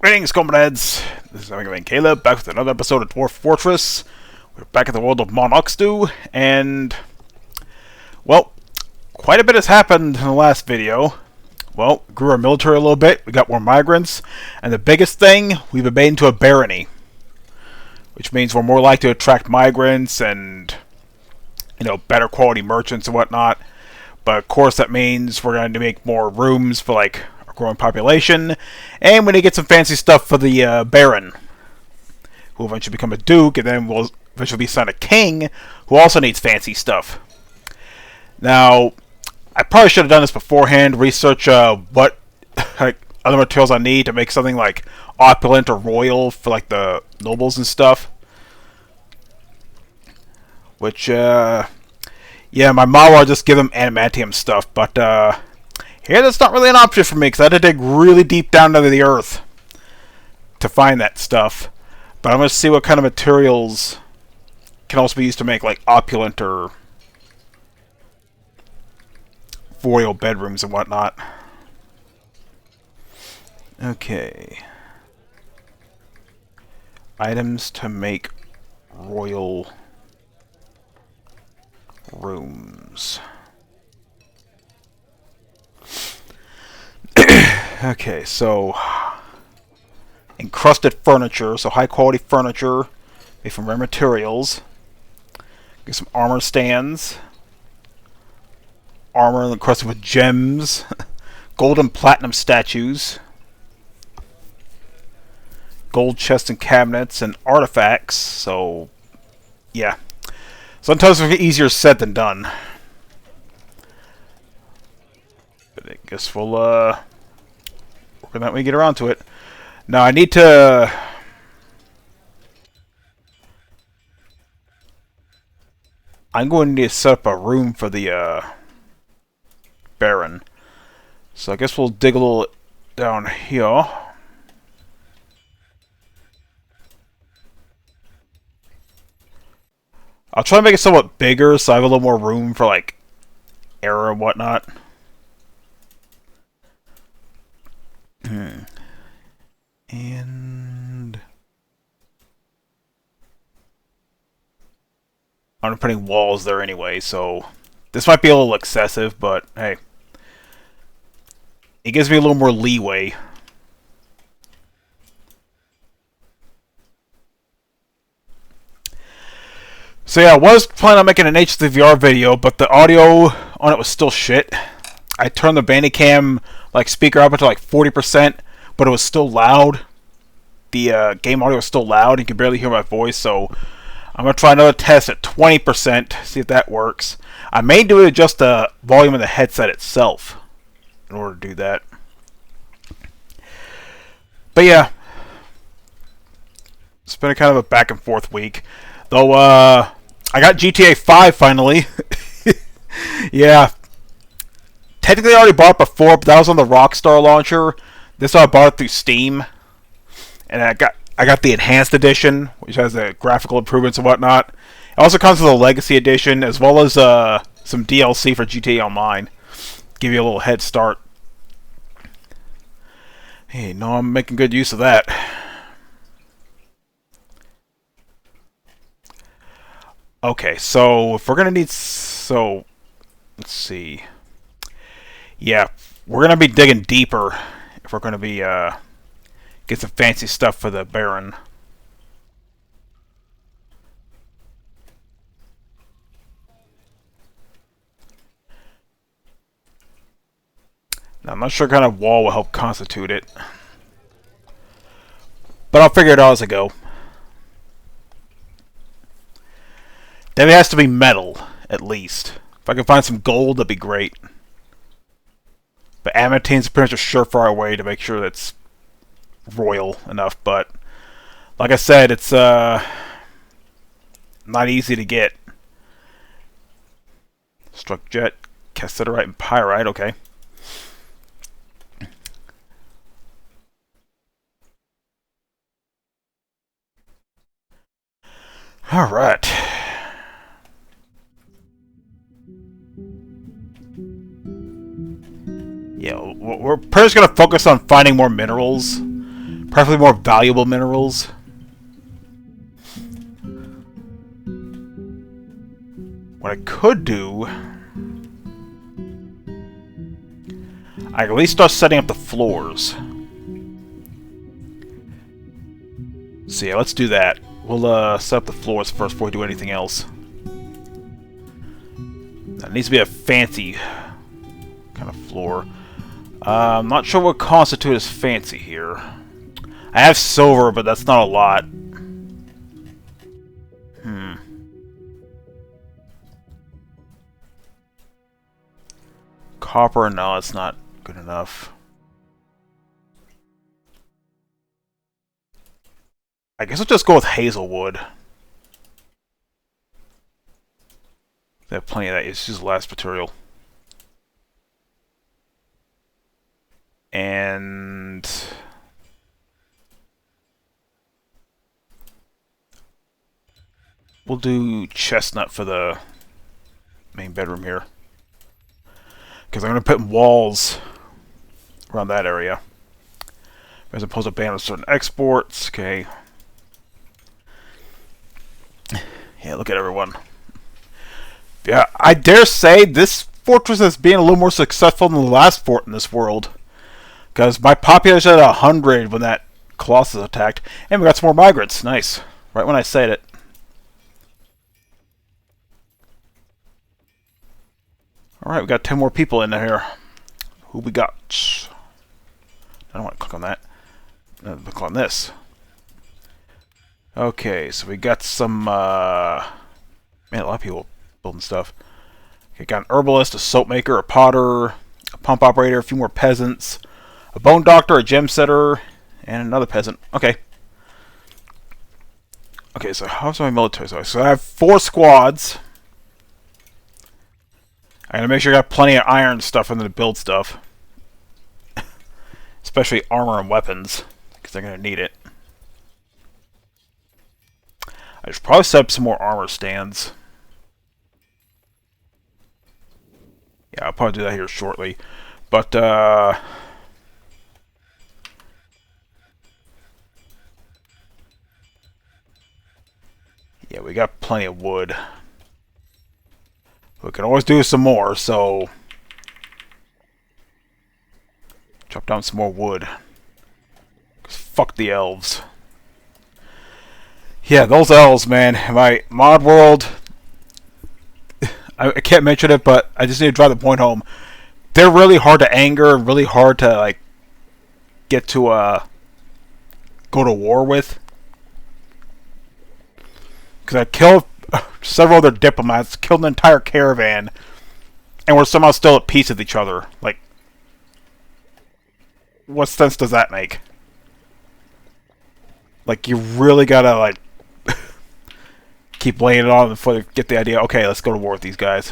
Greetings, comrades! This is Henig and Caleb, back with another episode of Dwarf Fortress. We're back in the world of Monoxdu, and... well, quite a bit has happened in the last video. Well, we grew our military a little bit, we got more migrants, and the biggest thing, we've been made into a barony. Which means we're more likely to attract migrants and, you know, better quality merchants and whatnot. But of course that means we're going to make more rooms for, like, growing population, and we need to get some fancy stuff for the Baron, who will eventually become a Duke, and then will eventually be son of King, who also needs fancy stuff. Now, I probably should have done this beforehand, research what like, other materials I need to make something like opulent or royal for like the nobles and stuff. Which, yeah, my model, I'll just give them adamantium stuff, but here, that's not really an option for me, because I had to dig really deep down into the earth to find that stuff. But I'm going to see what kind of materials can also be used to make, like, opulent or royal bedrooms and whatnot. Okay. Items to make royal rooms. Okay, so encrusted furniture, so high quality furniture made from rare materials. Get some armor stands. Armor encrusted with gems. Gold and platinum statues. Gold chests and cabinets and artifacts, so yeah. Sometimes it's easier said than done. But I guess we'll work on that when we get around to it. Now I need to I'm going to need to set up a room for the Baron. So I guess we'll dig a little down here. I'll try to make it somewhat bigger so I have a little more room for like air and whatnot. And I'm putting walls there anyway, so this might be a little excessive, but hey, it gives me a little more leeway. So yeah, I was planning on making an HDVR video, but the audio on it was still shit. I turned the Bandicam like speaker up to like 40%, but it was still loud. The game audio was still loud. You could barely hear my voice, so I'm gonna try another test at 20%, see if that works. I may do it just the volume of the headset itself in order to do that. But yeah, it's been a kind of a back and forth week. Though I got GTA 5 finally. Yeah. Technically, I already bought it before, but that was on the Rockstar launcher. This one I bought it through Steam, and I got the Enhanced Edition, which has the graphical improvements and whatnot. It also comes with a Legacy Edition, as well as some DLC for GTA Online. Give you a little head start. Hey, no, I'm making good use of that. Okay, so if we're gonna need, so let's see. Yeah, we're gonna be digging deeper if we're gonna be get some fancy stuff for the Baron. Now, I'm not sure what kind of wall will help constitute it, but I'll figure it out as I go. Then it has to be metal, at least. If I can find some gold, that'd be great. But adamantium's pretty much a surefire way to make sure that's royal enough. But like I said, it's not easy to get. Struck jet, cassiterite, and pyrite. Okay. All right. Yeah, we're pretty much going to focus on finding more minerals. Preferably more valuable minerals. What I could do... I can at least start setting up the floors. So yeah, let's do that. We'll set up the floors first before we do anything else. That needs to be a fancy kind of floor. I'm not sure what constitutes as fancy here. I have silver, but that's not a lot. Copper, no, it's not good enough. I guess I'll just go with hazelwood. They have plenty of that. It's just last material. And... we'll do chestnut for the main bedroom here. Because I'm going to put walls around that area. As opposed to ban on certain exports. Okay. Yeah, look at everyone. Yeah, I dare say this fortress is being a little more successful than the last fort in this world. Because my population at 100 when that Colossus attacked. And we got some more migrants. Nice. Right when I said it. Alright, we got 10 more people in here. Who we got? I don't want to click on that. Click on this. Okay, so we got some, man, a lot of people building stuff. Okay, got an herbalist, a soap maker, a potter, a pump operator, a few more peasants, a bone doctor, a gem setter, and another peasant. Okay. Okay, so how's my military? So I have 4 squads. I gotta make sure I got plenty of iron stuff in there to build stuff. Especially armor and weapons, because they're gonna need it. I should probably set up some more armor stands. Yeah, I'll probably do that here shortly. But, yeah, we got plenty of wood. We can always do some more, so... chop down some more wood. 'Cause fuck the elves. Yeah, those elves, man. My mod world... I can't mention it, but I just need to drive the point home. They're really hard to anger and really hard to, like, get to, go to war with. Because I killed several other diplomats, killed an entire caravan, and we're somehow still at peace with each other. Like, what sense does that make? Like, you really gotta, like, keep laying it on before they get the idea, okay, let's go to war with these guys.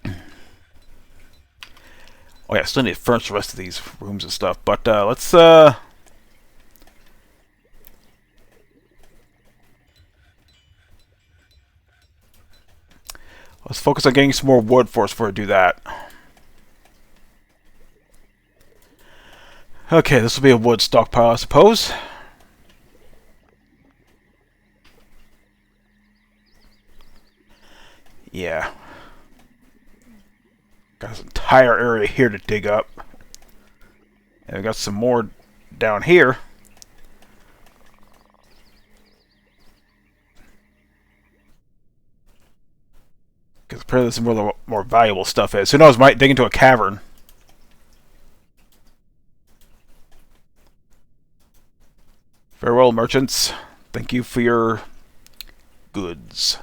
Oh yeah, I still need to furnish the rest of these rooms and stuff, but let's focus on getting some more wood for us before I do that. Okay, this will be a wood stockpile, I suppose. Yeah. Got this entire area here to dig up. And we got some more down here. Because apparently this is where the more valuable stuff is. Who knows, might dig into a cavern. Farewell, merchants. Thank you for your goods.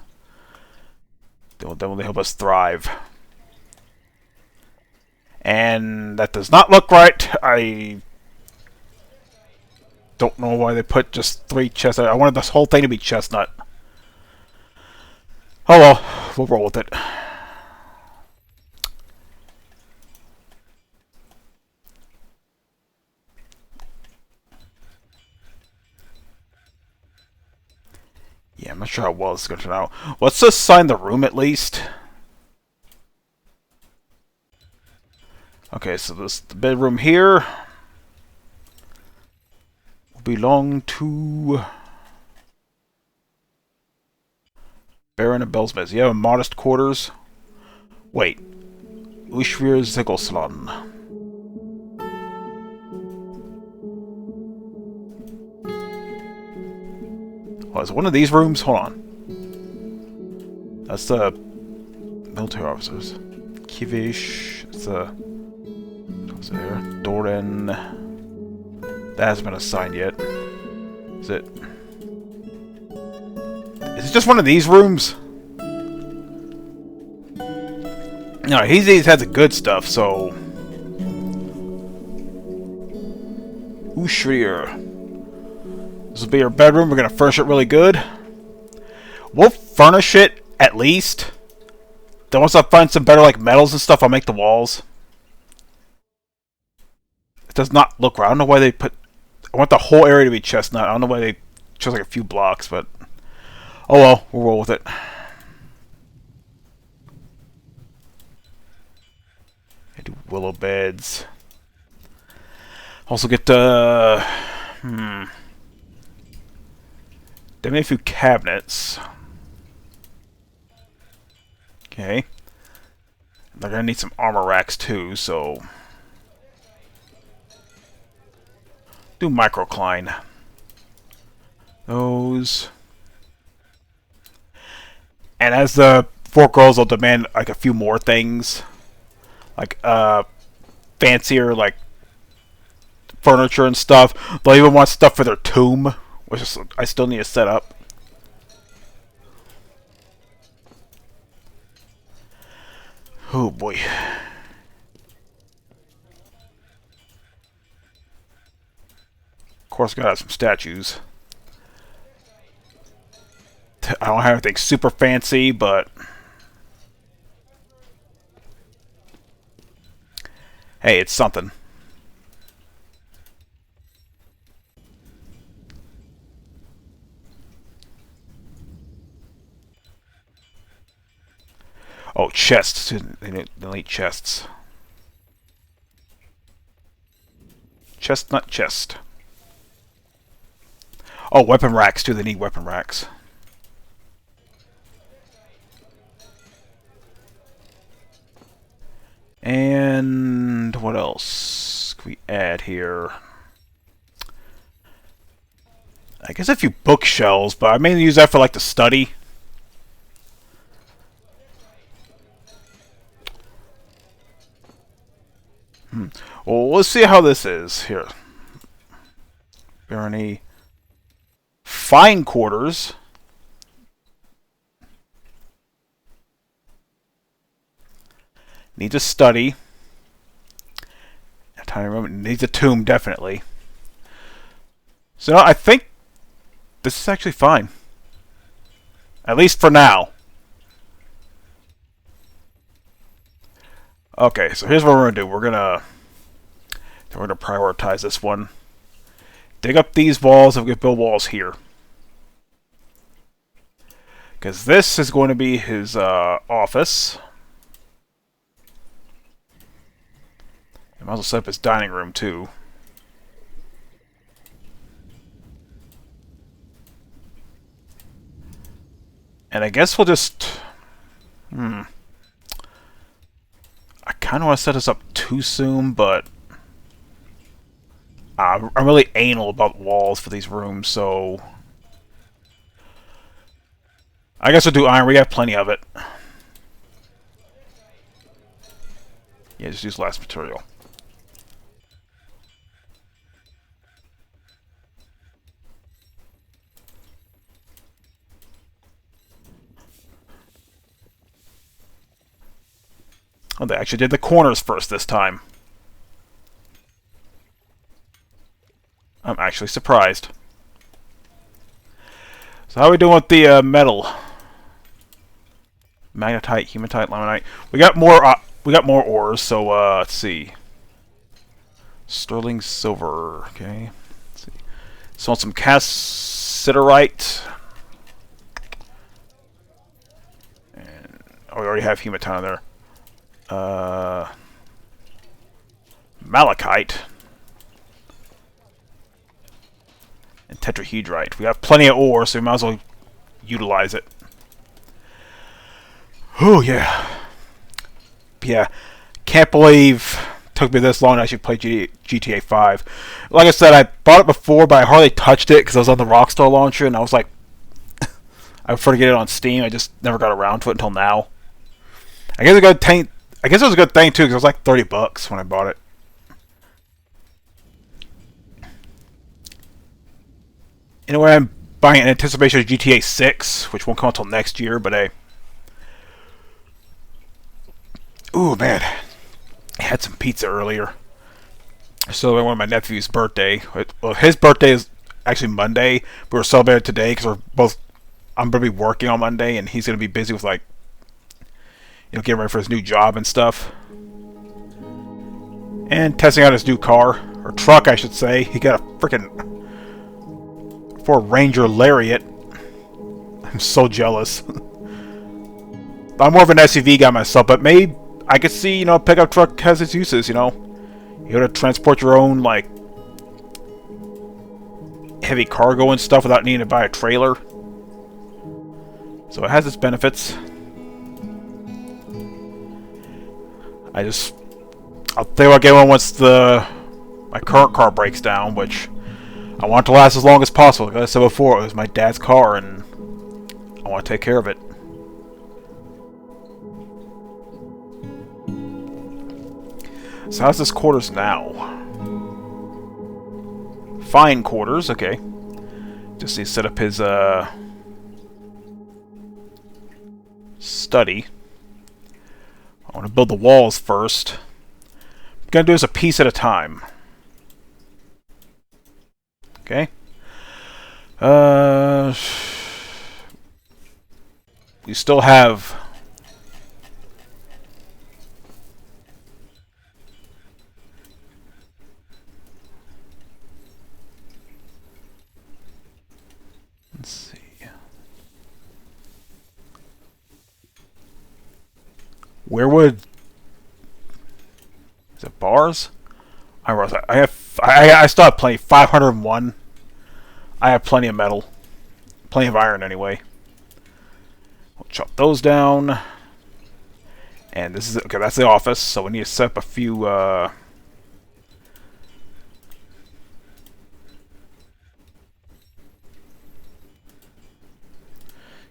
They will definitely help us thrive. And that does not look right. I don't know why they put just 3 chestnut. I wanted this whole thing to be chestnut. Oh well, we'll roll with it. Yeah, I'm not sure how well this is going to turn out. Let's assign the room at least. Okay, Okay, so this the bedroom here will belong to Baron of Belsmith. You have modest quarters. Wait. Ushvir Ziggelslon. Oh, is it one of these rooms? Hold on. That's the military officers. Kivish. It's the. What's there? Doran. That hasn't been assigned yet. Is it? Is it just one of these rooms? No, he's had the good stuff, so... Ushrir. This will be our bedroom. We're going to furnish it really good. We'll furnish it, at least. Then once I find some better, like, metals and stuff, I'll make the walls. It does not look right. I don't know why they put... I want the whole area to be chestnut. I don't know why they chose, like, a few blocks, but... Oh well, we'll roll with it. I do willow beds. Also get definitely a few cabinets. Okay. They're gonna need some armor racks too, so do microcline. Those. And as the 4 girls, I'll demand like a few more things. Like fancier like furniture and stuff. They'll even want stuff for their tomb, which is, I still need to set up. Oh boy. Of course, gotta have some statues. I don't have anything super fancy, but hey, it's something. Oh, chests. They need chests. Chestnut chest. Oh, weapon racks too. They need weapon racks. And what else can we add here? I guess a few bookshelves, but I mainly use that for like the study. Well, let's see how this is here. Barony. Fine quarters. Needs a study. A tiny room. Needs a tomb, definitely. So I think this is actually fine. At least for now. Okay, so here's what we're gonna do. We're gonna prioritize this one. Dig up these walls and we can build walls here. Because this is going to be his office. I might as well set up his dining room too. And I guess we'll just... I kind of want to set this up too soon, but... I'm really anal about walls for these rooms, so... I guess we'll do iron. We have plenty of it. Yeah, just use less material. Oh, they actually did the corners first this time. I'm actually surprised. So how are we doing with the metal? Magnetite, hematite, limonite. We got more ores, so let's see. Sterling silver, okay. Let's see. So want some cassiterite. And oh, we already have hematite on there. malachite, and tetrahedrite. We have plenty of ore, so we might as well utilize it. Oh yeah. Yeah. Can't believe it took me this long to actually play GTA 5. Like I said, I bought it before, but I hardly touched it because I was on the Rockstar launcher, and I was like, I prefer to get it on Steam. I just never got around to it until now. I guess it was a good thing too, because it was like $30 when I bought it. Anyway, I'm buying it in anticipation of GTA 6, which won't come until next year, but hey. Ooh, man. I had some pizza earlier. So one of my nephew's birthday. Well, his birthday is actually Monday, but we're celebrating today because I'm going to be working on Monday, and he's going to be busy with, like, getting ready for his new job and stuff. And testing out his new car. Or truck, I should say. He got a freaking Ford Ranger Lariat. I'm so jealous. I'm more of an SUV guy myself, but maybe I could see, a pickup truck has its uses, You gotta transport your own, like, heavy cargo and stuff without needing to buy a trailer. So it has its benefits. I'll think about getting one once my current car breaks down, which I want it to last as long as possible. Like I said before, it was my dad's car, and I want to take care of it. So how's this quarters now? Fine quarters, okay. Just need to set up his study. I want to build the walls first. I'm going to do this a piece at a time. Okay. We still have... Let's see. Where would... Is it bars? I still have plenty. 501. I have plenty of metal. Plenty of iron anyway. We'll chop those down. And this is... Okay, that's the office. So we need to set up a few...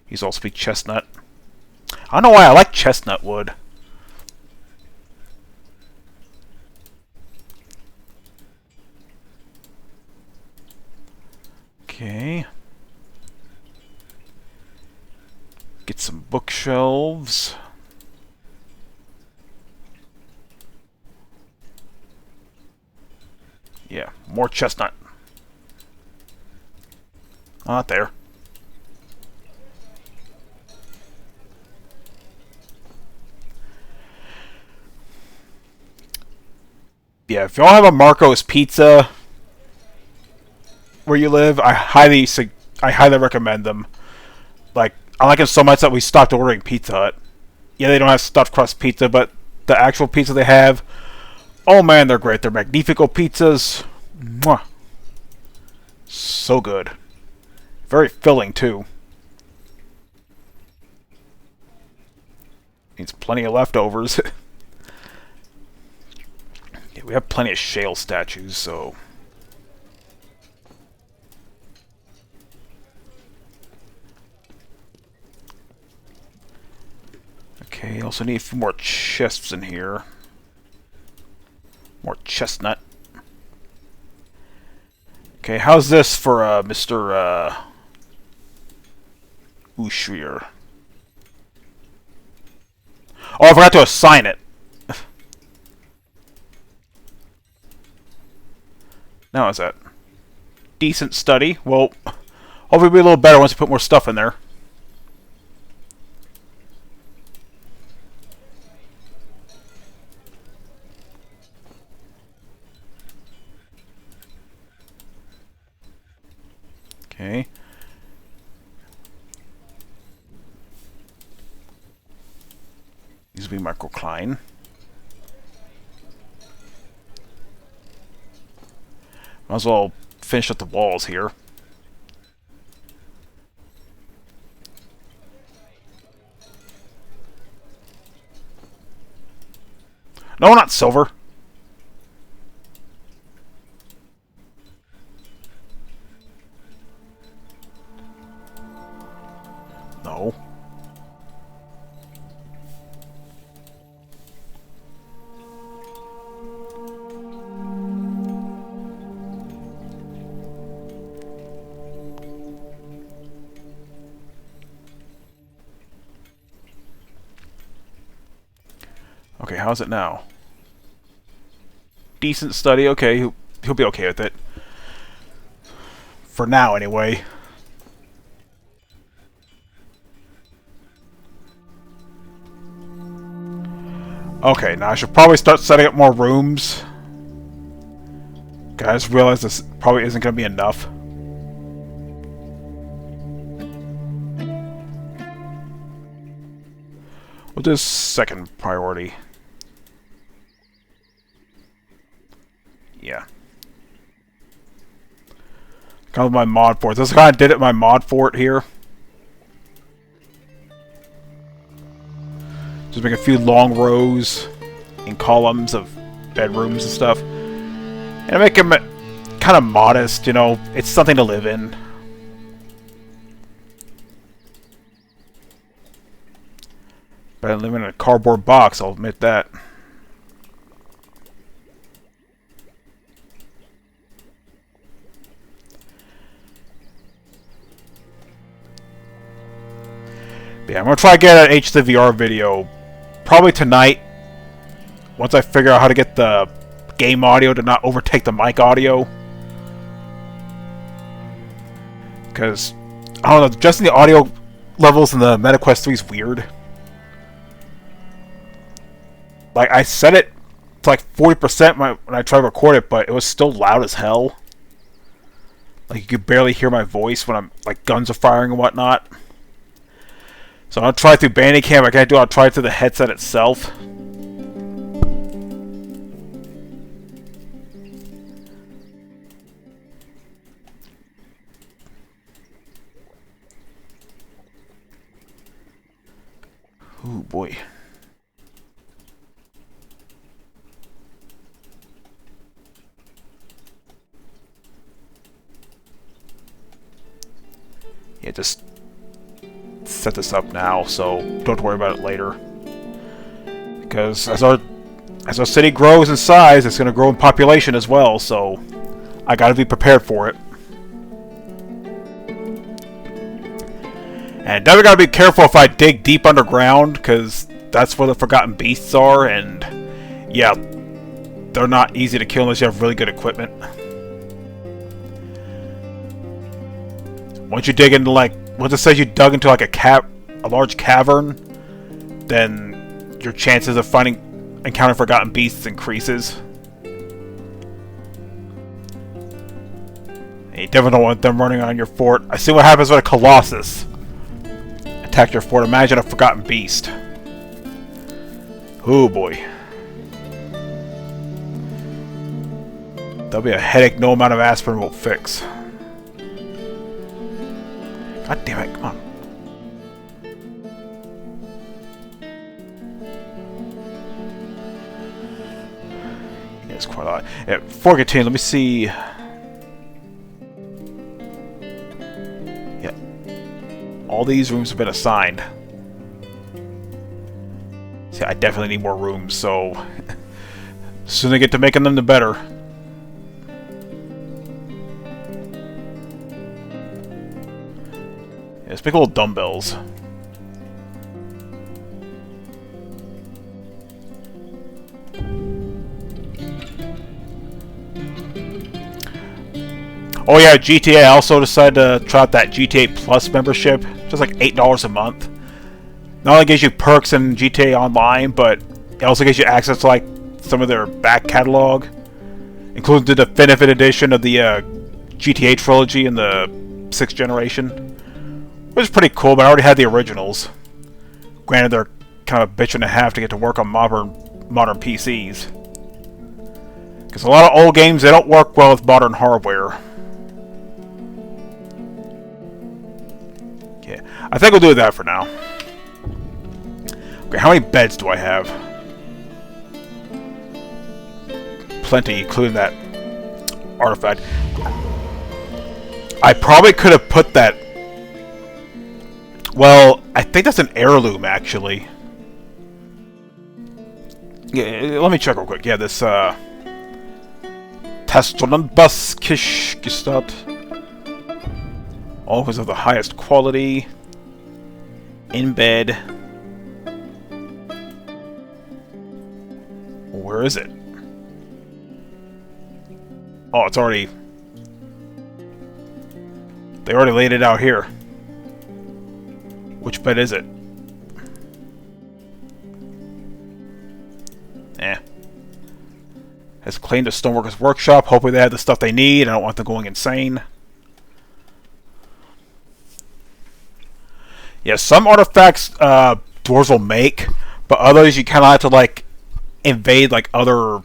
These all speak chestnut. I don't know why I like chestnut wood. Okay. Get some bookshelves. Yeah, more chestnut. Not there. Yeah, if y'all have a Marco's Pizza where you live, I highly recommend them. Like, I like them so much that we stopped ordering Pizza Hut. Yeah, they don't have stuffed crust pizza, but the actual pizza they have, oh man, they're great. They're Magnifico pizzas. Mwah. So good. Very filling, too. Needs plenty of leftovers. Yeah, we have plenty of shale statues, so... Okay, also need a few more chests in here. More chestnut. Okay, how's this for Mr. Ushrier? Oh, I forgot to assign it. Now is that decent study? Well, hopefully it'll be a little better once you put more stuff in there. Okay. These will be microcline. Might as well finish up the walls here. No, not silver. No. Okay, how's it now? Decent study. Okay, he'll be okay with it. For now, anyway. Okay, now I should probably start setting up more rooms. Guys, realize this probably isn't going to be enough. We'll do second priority. Yeah. Kind of my mod fort. This is how I did it in my mod fort here. Just make a few long rows and columns of bedrooms and stuff. And make them kind of modest, you know. It's something to live in. Better than living in a cardboard box, I'll admit that. Yeah, I'm going to try to get an HDVR video probably tonight, once I figure out how to get the game audio to not overtake the mic audio. Because, I don't know, adjusting the audio levels in the MetaQuest 3 is weird. Like, I set it to like 40% when I tried to record it, but it was still loud as hell. Like, you could barely hear my voice when I'm, like, guns are firing and whatnot. So I'll try through Bandicam. I can't do it. I'll try through the headset itself. Ooh, boy. Yeah, just set this up now, so don't worry about it later. Because as our city grows in size, it's going to grow in population as well, so I got to be prepared for it. And definitely got to be careful if I dig deep underground, because that's where the Forgotten Beasts are, and yeah, they're not easy to kill unless you have really good equipment. Once you dig into, like, once it says you dug into like a large cavern, then your chances of encountering Forgotten Beasts increases. And you definitely don't want them running on your fort. I see what happens when a Colossus attacked your fort. Imagine a Forgotten Beast. Oh boy. That'll be a headache no amount of aspirin will fix. God damn it, come on. Yeah, it's quite a lot. Yeah, before I continue, let me see. Yeah. All these rooms have been assigned. See, I definitely need more rooms, so the sooner I get to making them, the better. Let's make little dumbbells. Oh yeah, GTA. I also decided to try out that GTA Plus membership. Just like $8 a month. Not only gives you perks in GTA Online, but it also gives you access to like some of their back catalog, including the definitive edition of the GTA trilogy in the 6th generation. Which is pretty cool, but I already had the originals. Granted, they're kind of a bitch and a half to get to work on modern PCs. Because a lot of old games, they don't work well with modern hardware. Yeah, I think we'll do that for now. Okay, how many beds do I have? Plenty, including that artifact. I probably could have put that... Well, I think that's an heirloom, actually. Yeah, let me check real quick. Yeah, this, Testolenbus Kish Gestalt. Always of the highest quality. In bed. Where is it? Oh, it's already... They already laid it out here. Which bed is it? Eh. Has claimed a stoneworker's workshop. Hopefully they have the stuff they need. I don't want them going insane. Yeah, some artifacts dwarves will make, but others you kind of have to like invade like other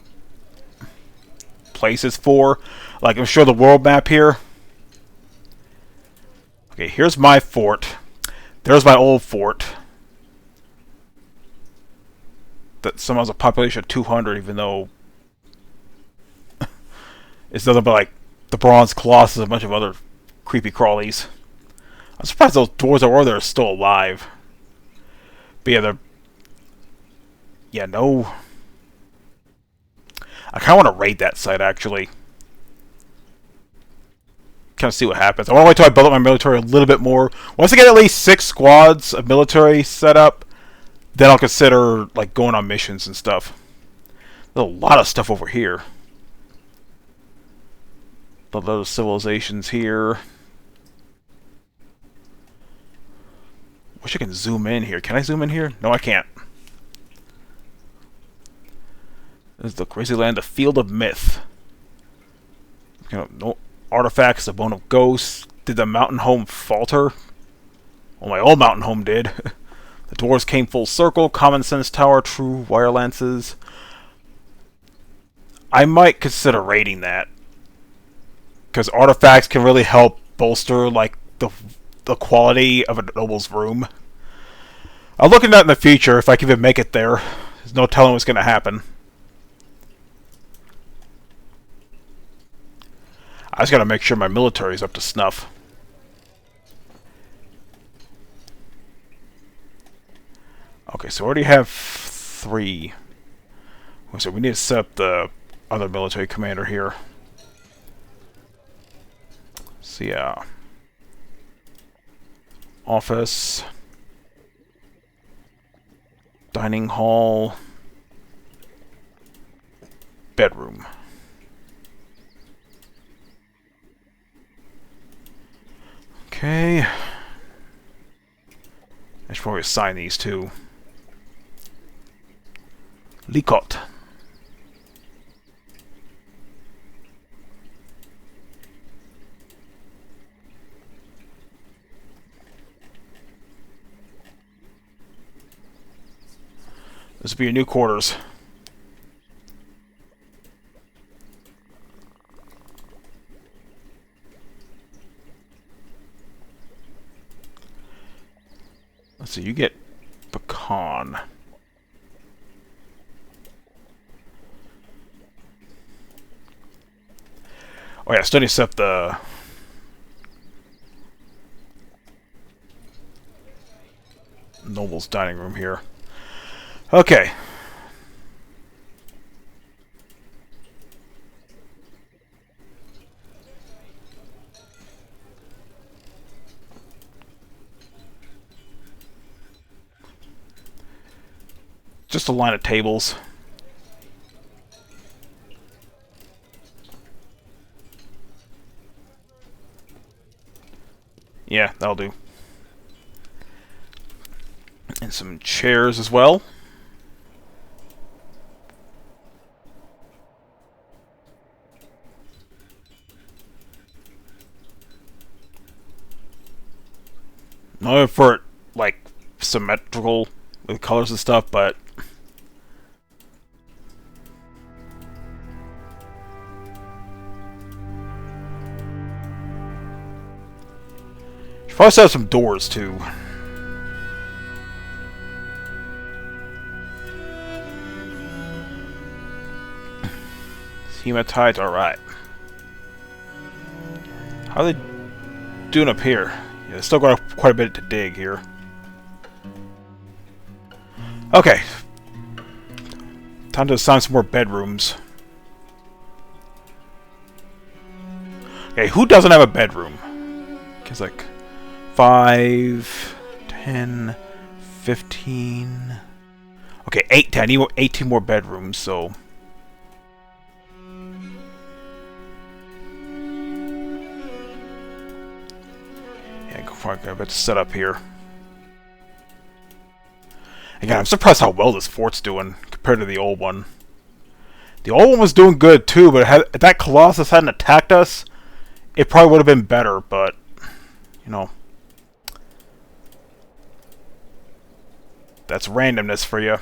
places for. Like I'm sure the world map here. Okay, here's my fort. There's my old fort. That somehow has a population of 200, even though it's nothing but like the Bronze Colossus and a bunch of other creepy crawlies. I'm surprised those dwarves that were there are still alive. But yeah, they're... Yeah, no... I kind of want to raid that site, actually. Kind of see what happens. I want to wait till I build up my military a little bit more. Once I get at least 6 squads of military set up, then I'll consider like going on missions and stuff. There's a lot of stuff over here. A lot of civilizations here. Wish I can zoom in here. Can I zoom in here? No, I can't. This is the crazy land, the Field of Myth. No artifacts, the Bone of Ghosts. Did the mountain home falter? Well, my old mountain home did. The dwarves came full circle. Common Sense Tower, true wire lances. I might consider raiding that. Because artifacts can really help bolster like the quality of a noble's room. I'll look at that in the future if I can even make it there. There's no telling what's going to happen. I just got to make sure my military is up to snuff. Okay, so I already have 3. So we need to set up the other military commander here. So yeah. Office. Dining hall. Bedroom. Okay. I should probably assign these to Licot. This will be your new quarters. Let's see, you get pecan. Oh yeah, still need to set up the noble's dining room here. Okay. Just a line of tables. Yeah, that'll do. And some chairs as well. Not for it, like, symmetrical with colors and stuff, but Probably still have some doors too. Hematite, alright. How are they doing up here? Yeah, they still got quite a bit to dig here. Okay. Time to assign some more bedrooms. Okay, who doesn't have a bedroom? It's like 5, 10, 15... Okay, 18. I need 18 more bedrooms, so... Yeah, go for it. I bet to set up here. Again, I'm surprised how well this fort's doing compared to the old one. The old one was doing good too, but if that Colossus hadn't attacked us, it probably would have been better, but... You know... That's randomness for you.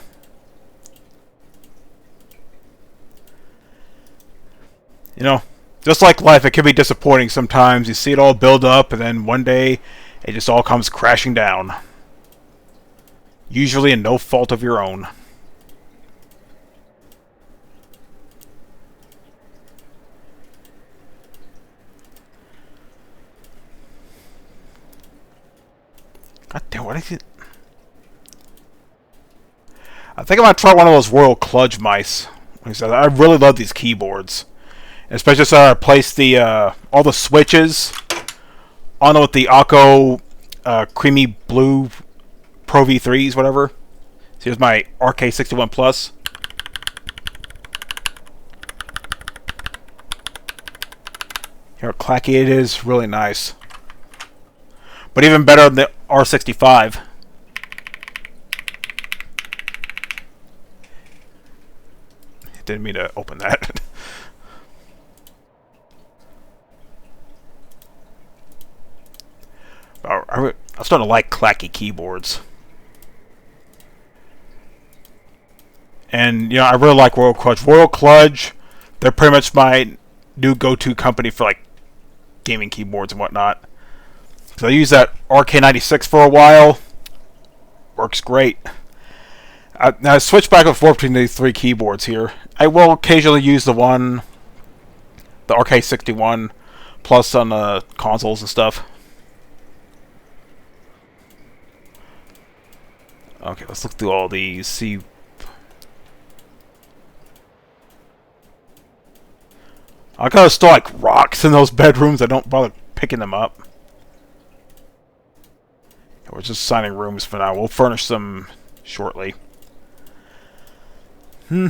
You know, just like life, it can be disappointing sometimes. You see it all build up, and then one day, it just all comes crashing down. Usually in no fault of your own. God damn, what is it? I think I'm gonna try one of those Royal Kludge mice. Like I said, I really love these keyboards. Especially so I place the all the switches on with the Akko creamy blue Pro V3s, whatever. So here's my RK61 Plus. Here, how clacky it is, really nice. But even better than the R65. Didn't mean to open that. I'm starting to like clacky keyboards. And, you know, I really like Royal Kludge. Royal Kludge, they're pretty much my new go-to company for, like, gaming keyboards and whatnot. So I used that RK96 for a while. Works great. Now I switch back and forth between these three keyboards here. I will occasionally use the RK61 Plus on the consoles and stuff. Okay, let's look through all these, see... I gotta store like rocks in those bedrooms. I don't bother picking them up. We're just assigning rooms for now. We'll furnish them shortly. Yeah,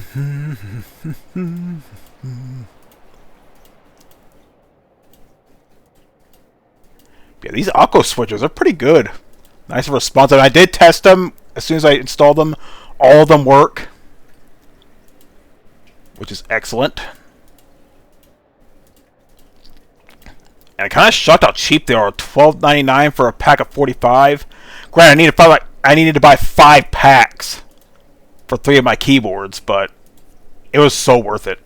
these Akko switches are pretty good. Nice response. And I did test them. As soon as I installed them, all of them work. Which is excellent. And I'm kind of shocked how cheap they are. $12.99 for a pack of 45. Granted, I needed to buy 5 packs for 3 of my keyboards, but it was so worth it.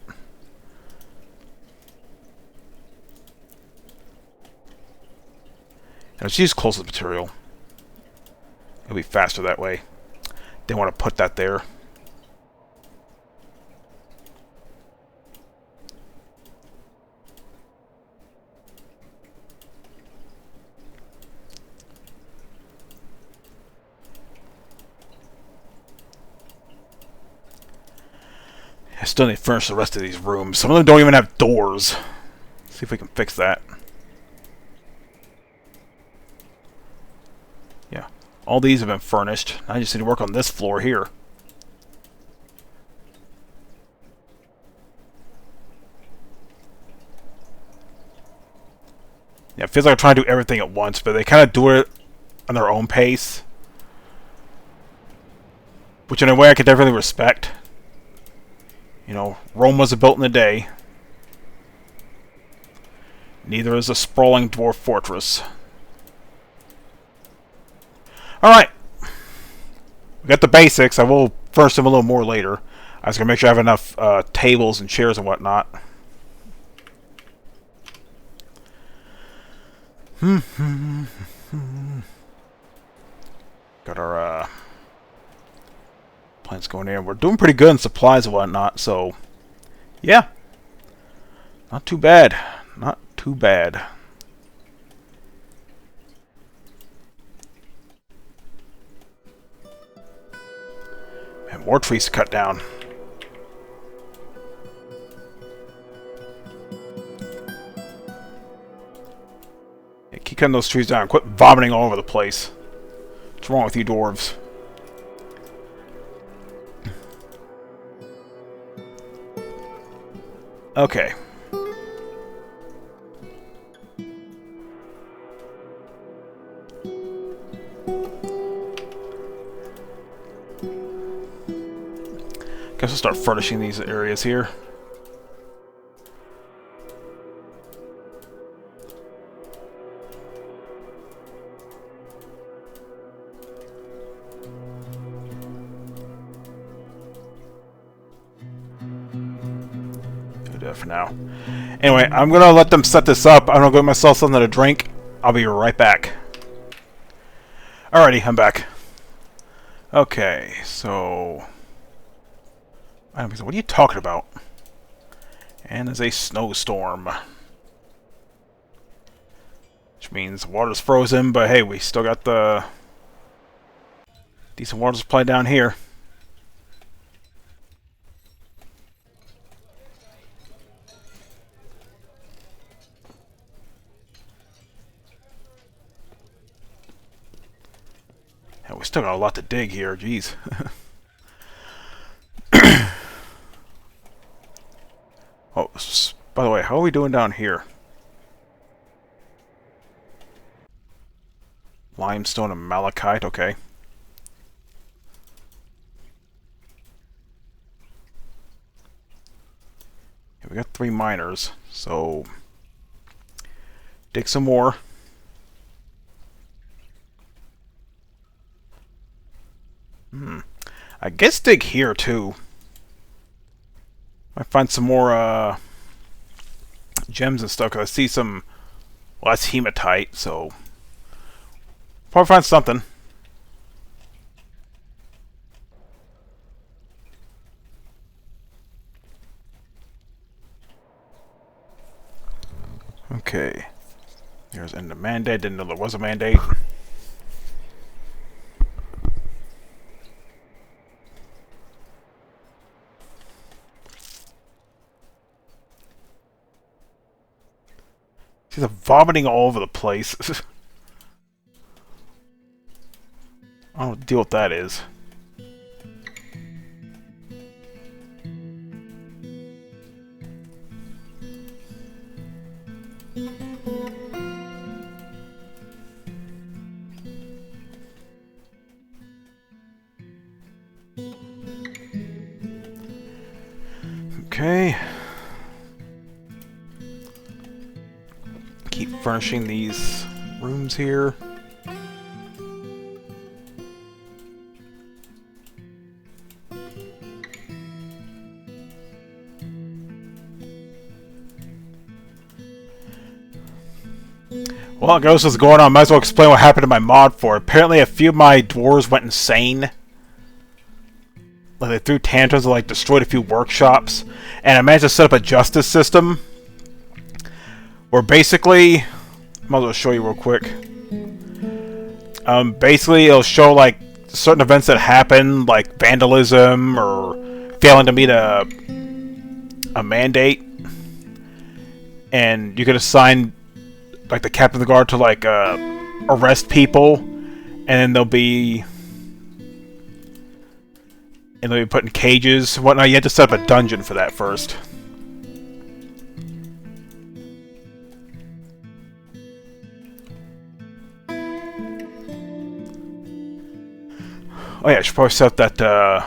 And let's use closest material. It'll be faster that way. Didn't want to put that there. I still need to furnish the rest of these rooms. Some of them don't even have doors. Let's see if we can fix that. Yeah. All these have been furnished. I just need to work on this floor here. Yeah, it feels like I'm trying to do everything at once, but they kind of do it on their own pace. Which in a way I could definitely respect. You know, Rome wasn't built in a day. Neither is a sprawling dwarf fortress. Alright. We got the basics. I will furnish them a little more later. I was going to make sure I have enough tables and chairs and whatnot. Got our plants going in. We're doing pretty good in supplies and whatnot, so yeah. Not too bad. Not too bad. And more trees to cut down. Yeah, keep cutting those trees down. Quit vomiting all over the place. What's wrong with you dwarves? Okay. Guess we'll start furnishing these areas here. Do that for now. Anyway, I'm gonna let them set this up. I'm gonna go get myself something to drink. I'll be right back. Alrighty, I'm back. Okay, so... what are you talking about? And there's a snowstorm. Which means water's frozen, but hey, we still got the decent water supply down here. And we still got a lot to dig here, jeez. Oh, by the way, how are we doing down here? Limestone and malachite, okay. Yeah, we got 3 miners, so dig some more. I guess dig here too. Might find some more gems and stuff, because I see some... well, that's hematite, so... probably find something. Okay. There's end of mandate. Didn't know there was a mandate. She's vomiting all over the place. I don't know what the deal with that is. Okay. Keep furnishing these rooms here. Well, I guess what's going on. Might as well explain what happened to my mod for. Apparently, a few of my dwarves went insane. Like, they threw tantrums and, like, destroyed a few workshops. And I managed to set up a justice system where basically... I might as well show you real quick. Basically, it'll show, like, certain events that happen, like vandalism or failing to meet a mandate. And you can assign, like, the captain of the guard to, like, arrest people. And then they'll be put in cages and whatnot. You have to set up a dungeon for that first. Oh yeah, I should probably set up that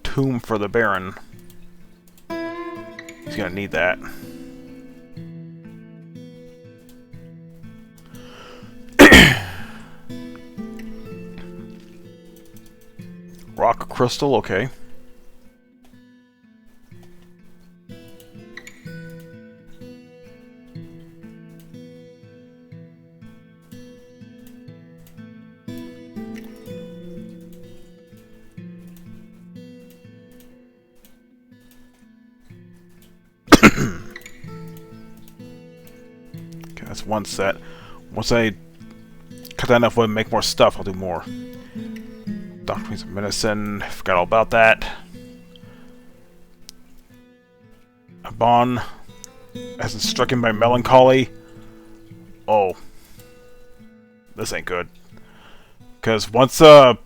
tomb for the Baron. He's gonna need that. Rock crystal, okay. That's one set. Once I cut that enough wood and make more stuff, I'll do more. Doctrines of medicine. Forgot all about that. A bond hasn't struck him by melancholy. Oh. This ain't good. Because once a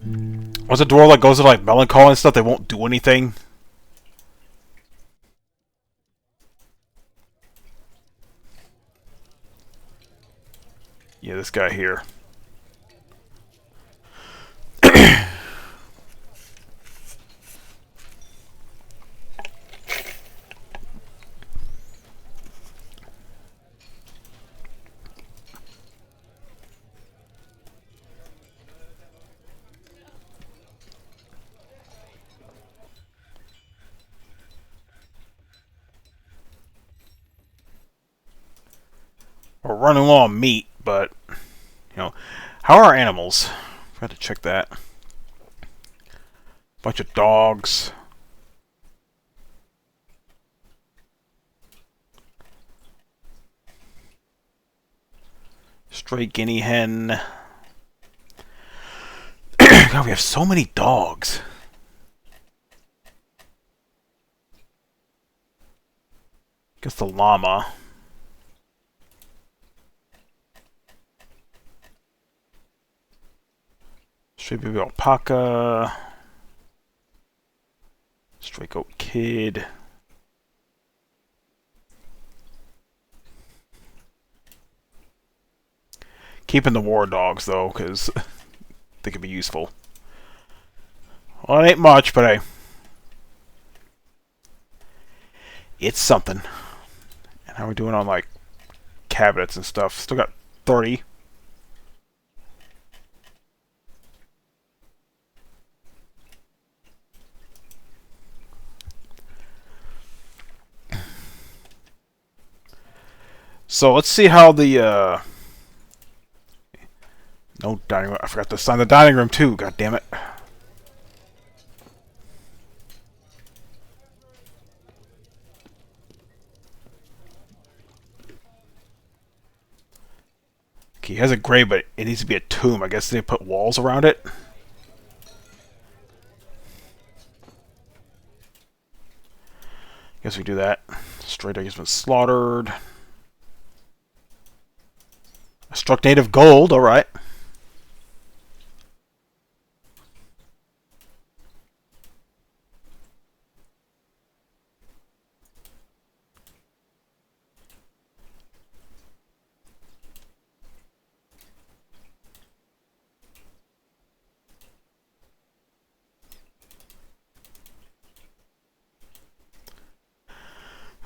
dwarf like goes to like melancholy and stuff, they won't do anything. Yeah, this guy here. We're running low on meat, but, you know, how are our animals? I have to check that. Bunch of dogs. Stray guinea hen. God, we have so many dogs. Guess the llama. Stray baby alpaca. Stray goat kid. Keeping the war dogs though, because they could be useful. Well, it ain't much, but hey, it's something. And how are we doing on like cabinets and stuff? Still got 30. So let's see how the no dining room. I forgot to sign the dining room too. God damn it. Okay, he has a grave, but it needs to be a tomb. I guess they put walls around it. Guess we do that. Stray dog has been slaughtered. I struck native gold, alright.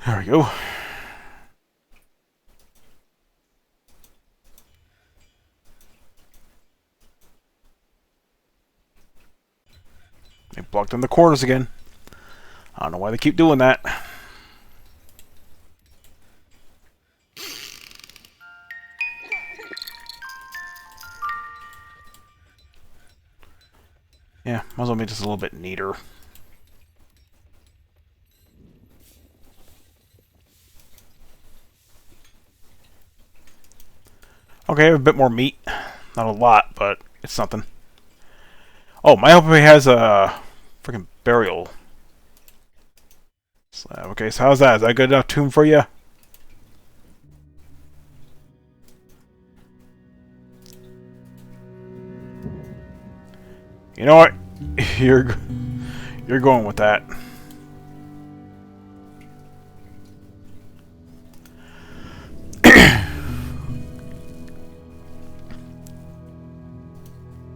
There we go. They blocked in the corners again. I don't know why they keep doing that. Yeah, might as well make this a little bit neater. Okay, I have a bit more meat. Not a lot, but it's something. Oh, my hope he has a freaking burial slab. Okay, so how's that? Is that good enough tomb for you? You know what? You're going with that.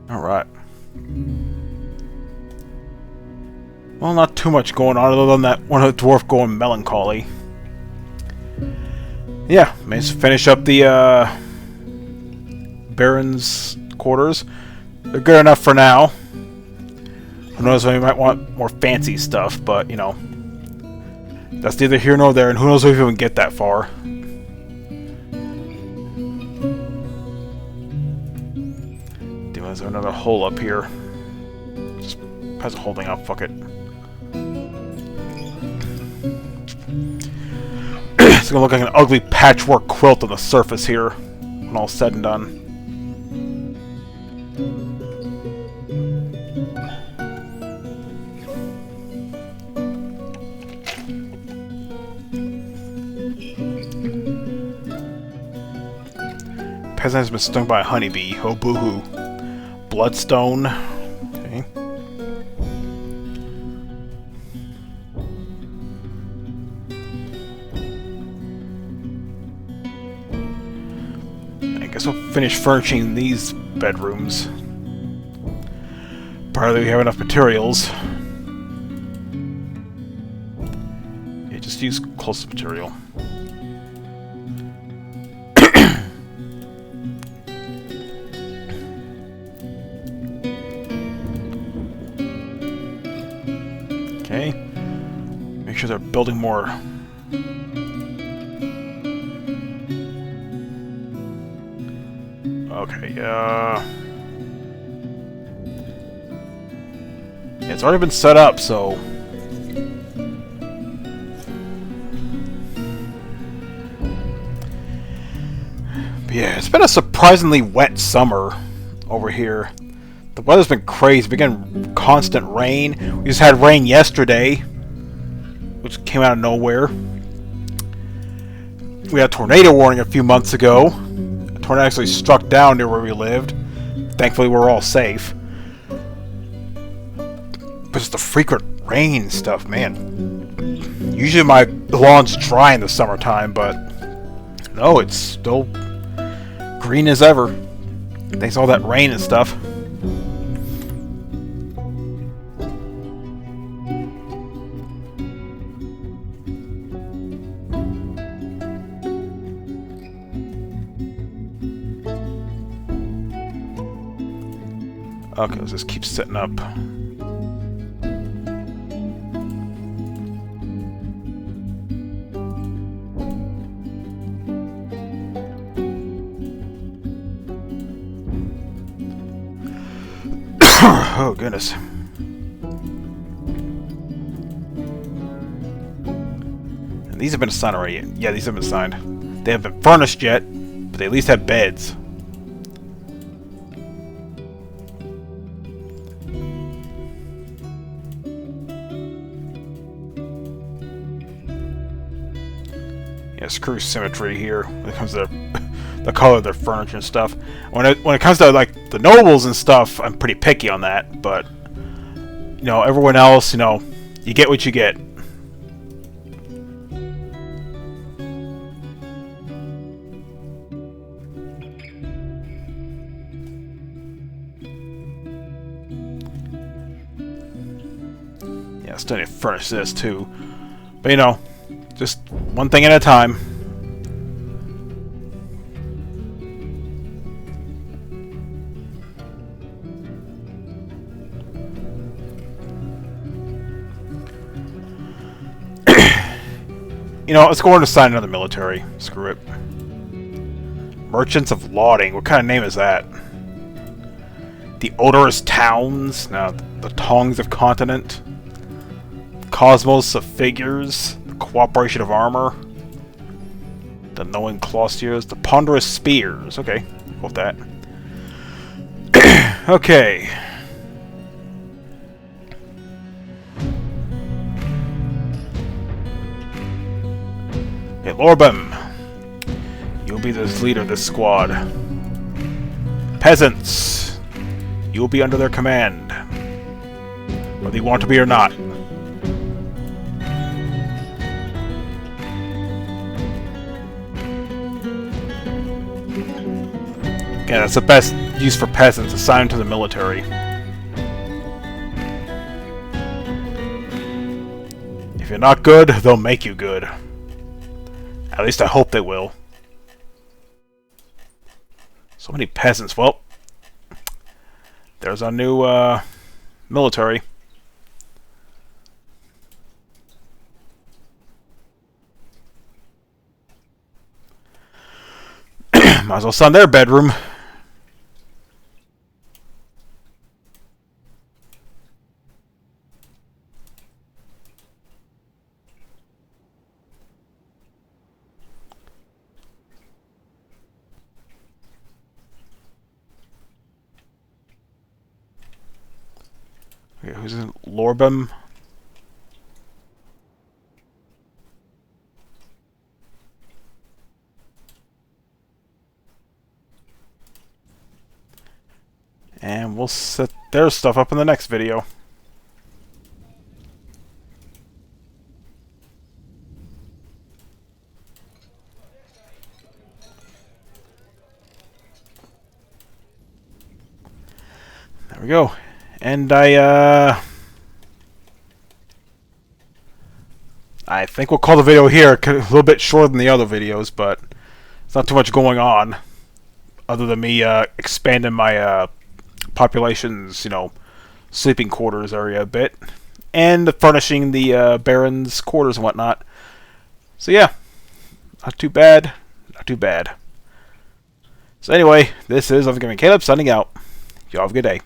Alright. Well, not too much going on other than that one of the dwarf going melancholy. Yeah, let's finish up the Baron's quarters. They're good enough for now. Who knows, we might want more fancy stuff, but, you know, that's neither here nor there, and who knows if we even get that far. Is there another hole up here? Just has a holding up, fuck it. It's gonna look like an ugly patchwork quilt on the surface here, when all's said and done. Peasant has been stung by a honeybee. Oh, boo-hoo. Bloodstone. Okay. I guess we'll finish furnishing these bedrooms. Apparently we have enough materials. Yeah, just use closest material. Okay. Make sure they're building more. Okay, yeah, it's already been set up, so... But yeah, it's been a surprisingly wet summer over here. The weather's been crazy. We're getting constant rain. We just had rain yesterday, which came out of nowhere. We had a tornado warning a few months ago. A tornado actually struck down near where we lived. Thankfully, we're all safe. But just the frequent rain stuff, man. Usually my lawn's dry in the summertime, but no, it's still green as ever. Thanks to all that rain and stuff. Okay, let's just keep setting up. Oh, goodness. And these have been assigned already. Yeah, these have been assigned. They haven't been furnished yet, but they at least have beds. Yeah, screw symmetry here when it comes to the color of their furniture and stuff. When it comes to like the nobles and stuff, I'm pretty picky on that. But you know, everyone else, you know, you get what you get. Yeah, still need to furnish this too. But you know, just one thing at a time. You know, let's go on to sign another military. Screw it. Merchants of Lauding. What kind of name is that? The AORUS Towns? No, the Tongs of Continent. Cosmos of Figures. The Cooperation of Armor. The Knowing Clostiers. The Ponderous Spears. Okay, go with that. Okay. Hey, Lorbim, you'll be the leader of this squad. Peasants, you'll be under their command, whether you want to be or not. Yeah, that's the best use for peasants, assigned to the military. If you're not good, they'll make you good. At least I hope they will. So many peasants. Well, there's our new military. Might as well sign their bedroom. Okay, who's in Lorbem? And we'll set their stuff up in the next video. There we go. And I think we'll call the video here, a little bit shorter than the other videos, but it's not too much going on, other than me expanding my population's, sleeping quarters area a bit, and furnishing the Baron's quarters and whatnot. So yeah, not too bad, not too bad. So anyway, this is Caleb signing out. Y'all have a good day.